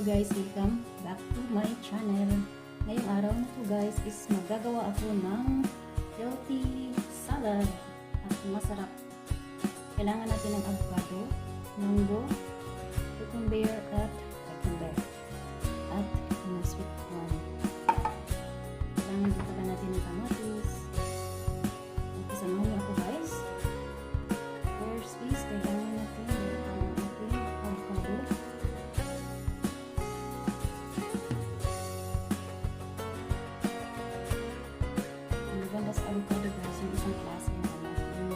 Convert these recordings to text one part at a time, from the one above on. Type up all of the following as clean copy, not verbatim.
guys, welcome back to my channel. Ngayong araw na to guys is magagawa ako ng healthy salad at masarap. Kailangan natin ng avocado, mango, cucumber at sweet corn. Kailangan din pala natin ng kamatis. Kasama niyo ako guys. First is kailangan natin ng ating avocado. Maganda sa avocado guys, yung isang klase na yung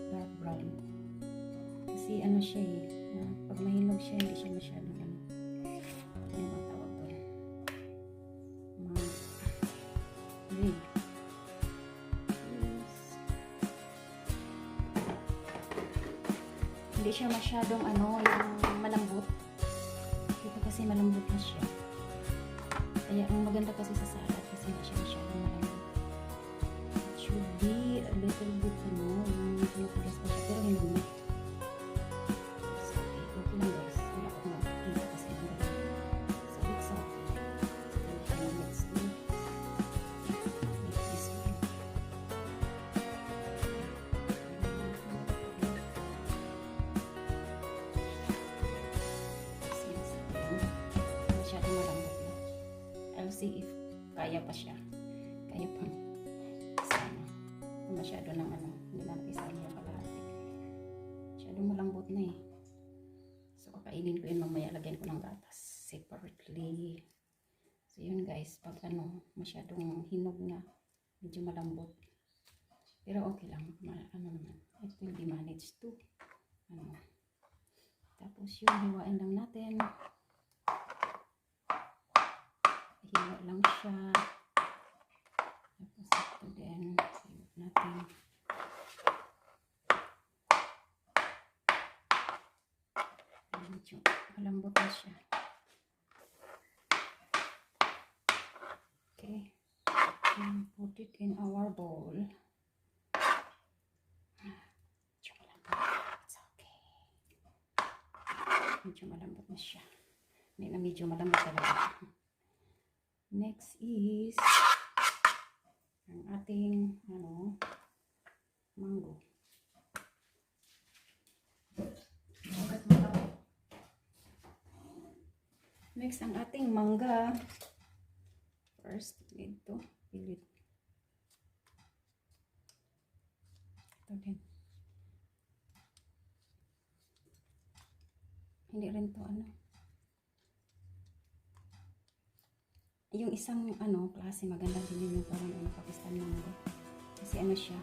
dark brown. Kasi ano siya pag mahinog siya, hindi siya masyadong ano ang tawag doon? Rig. Hindi siya masyadong yung malambot. Dito kasi malambot na siya. Kaya ang maganda kasi sa salad kasi hindi siya masyadong malambot. It should be a little bit yung pinatigas pa siya pero hinog na. So, okay lang guys. Wala ko makikita kasi ang ganda. So, it's okay. So, let's do this one. Masyadong malambot na. I'll see if kaya pa siya. Kaya pa. Sana. Masyado ng hindi natin isama yung kalahati. Masyadong malambot na So, kakainin ko yun mamaya. Lagyan ko ng gatas separately. So, yun guys. Pag masyadong hinog na, medyo malambot. Pero okay lang. Naman. It will be managed to. Tapos yung hiwain lang natin. Hiwa lang siya. Tapos ito din. Hiwa natin. Medyo malambot na siya. Okay. And put it in our bowl. Medyo malambot. It's okay. Medyo malambot na siya. Hindi na medyo malambot talaga. Next is ang ating mango. Next ang ating mangga. First, ito pilit. Ito din. Hindi rin to yung isang klase maganda din yung parang Pakistan mango. Kasi siya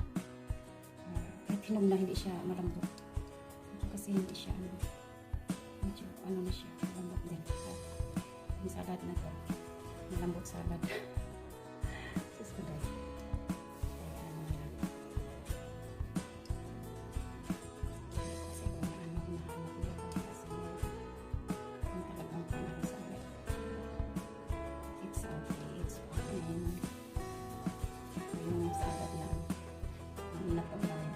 kahit hinog na hindi siya malambot. Ito kasi hindi siya medyo na siya malambot din. Yung salad na to malambot salad. Sus ko guys. Kasi yung salad lang napagawin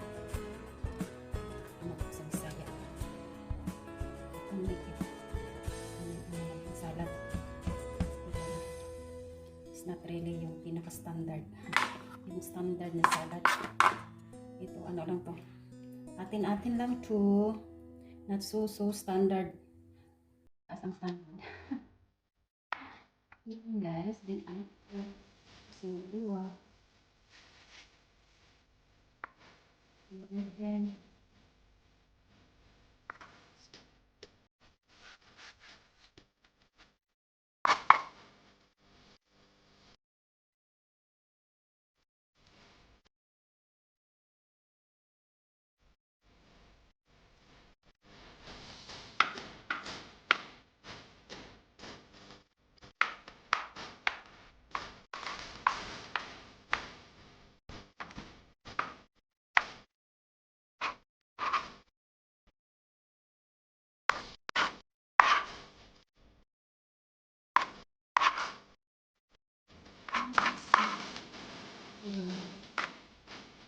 sa Bisaya ang likit salad it's not really yung pinaka standard yung standard na salad ito lang to atin lang to not so standard as ang standard yun guys din siniliwa. And then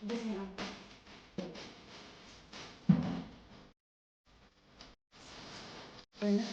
this Pepper na.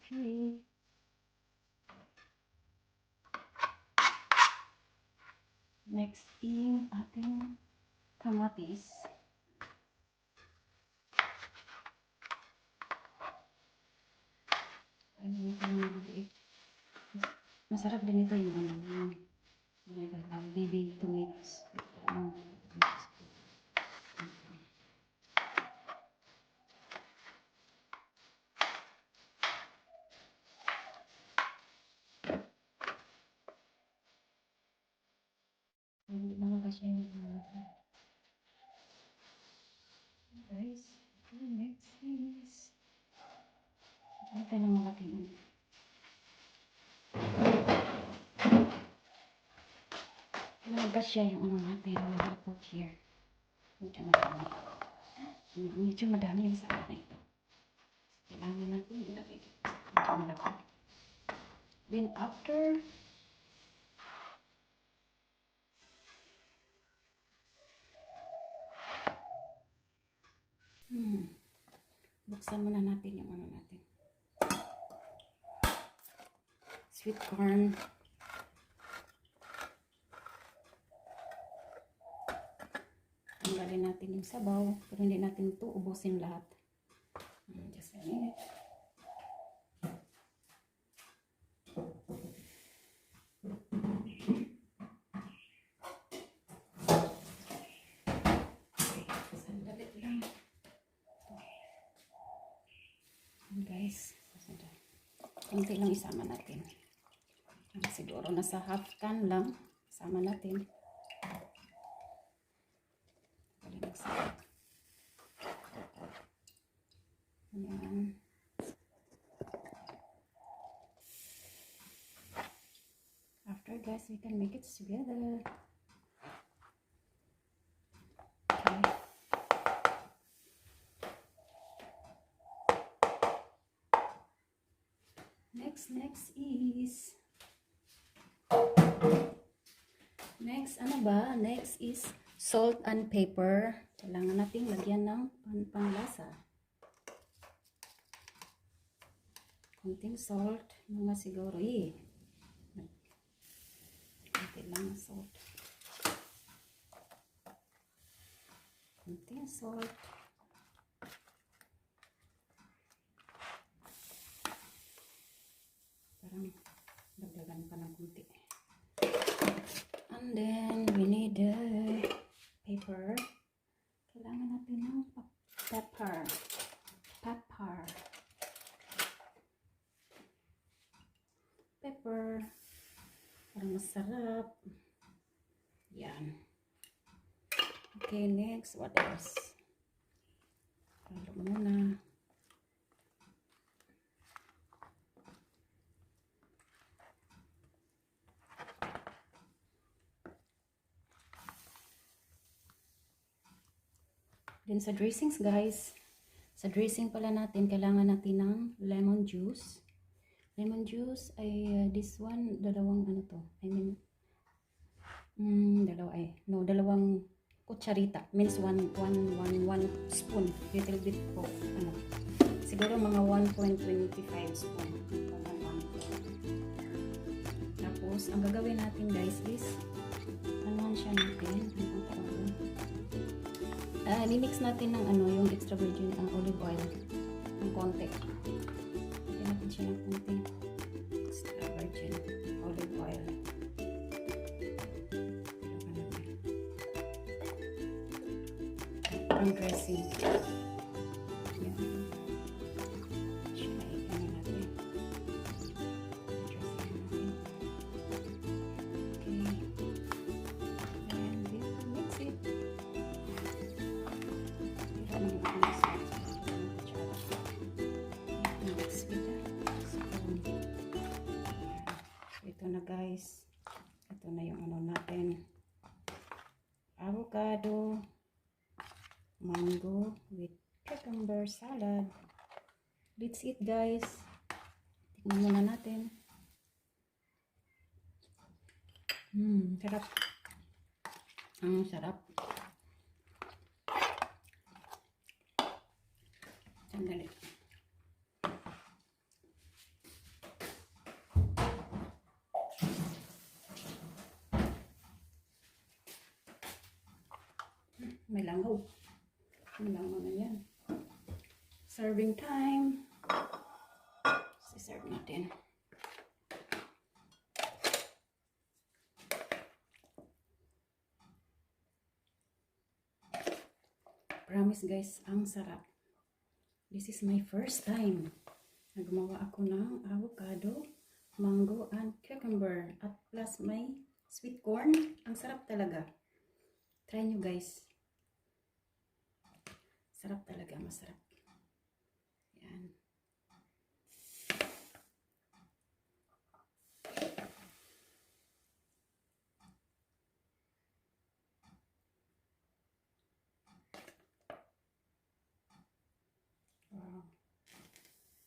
Okay. Next yung ating kamatis. Masarap din ito yung baby tomatoes. Hindi naman kasi yung guys. Next is ito na mga tingin. Nalabas siya yung ano natin. Nalapot here. Medyo madami. Medyo madami yung sa akin. Kailangan natin ilagay. Medyo malapot. Then after buksan muna natin yung ano natin. Sweet corn. Tanggalin natin yung sabaw. Pero hindi natin ito ubusin lahat. Just a minute. Sandali lang. Guys, kunti lang isama natin. Siguro nasa half can lang. Isama natin. Ayan. After guys, we can make it together. Okay. Next is ano ba? Next is salt and pepper. Kailangan natin lagyan ng panlasa. Konting salt, mga siguro konti lang salt. Konting salt. Parang dagdagan pa ng konti. And then we need the pepper. Kailangan natin ng pepper. Pepper. Parang masarap. Yan. Okay, next. What else? Halo muna. Then sa dressings guys, sa dressing pala natin, kailangan natin ng lemon juice. Lemon juice ay this one, dalawang ano to, dalawang kutsarita, means one spoon, little bit po, siguro mga 1.25 spoon. Tapos, ang gagawin natin guys is, siya natin, mimix natin ng yung extra virgin olive oil ng konti. Lagyan natin siya ng konti extra virgin virgin olive oil. Ang dressing. Yan. Siya na ano natin. Dressing natin. Okay. And we will mix it. Ito na guys. Ito na yung ano natin. Avocado, mango with cucumber salad. Let's eat guys. Tingnan muna natin. Sarap. Ang sarap. Sandali. May langaw. May langaw na yan. Serving time. Si-serve natin. Promise guys, ang sarap. This is my first time na gumawa ako ng avocado, mango, and cucumber. At plus may sweet corn. Ang sarap talaga. Try nyo guys. Sarap talaga, masarap. Yan. Wow.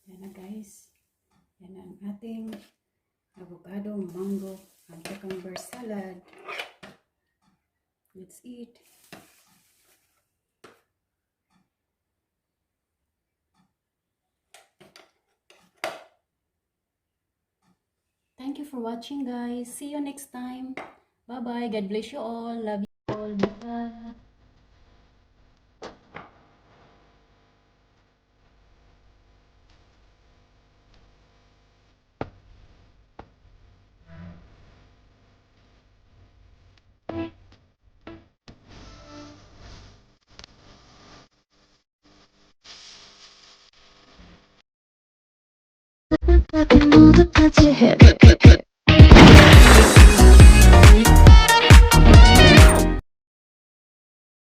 Yan na guys. Yan ang ating avocado, mango, and cucumber salad. Let's eat. Thank you for watching guys. See you next time. Bye bye. God bless you all. Love you all. Bye. All the parts you hit.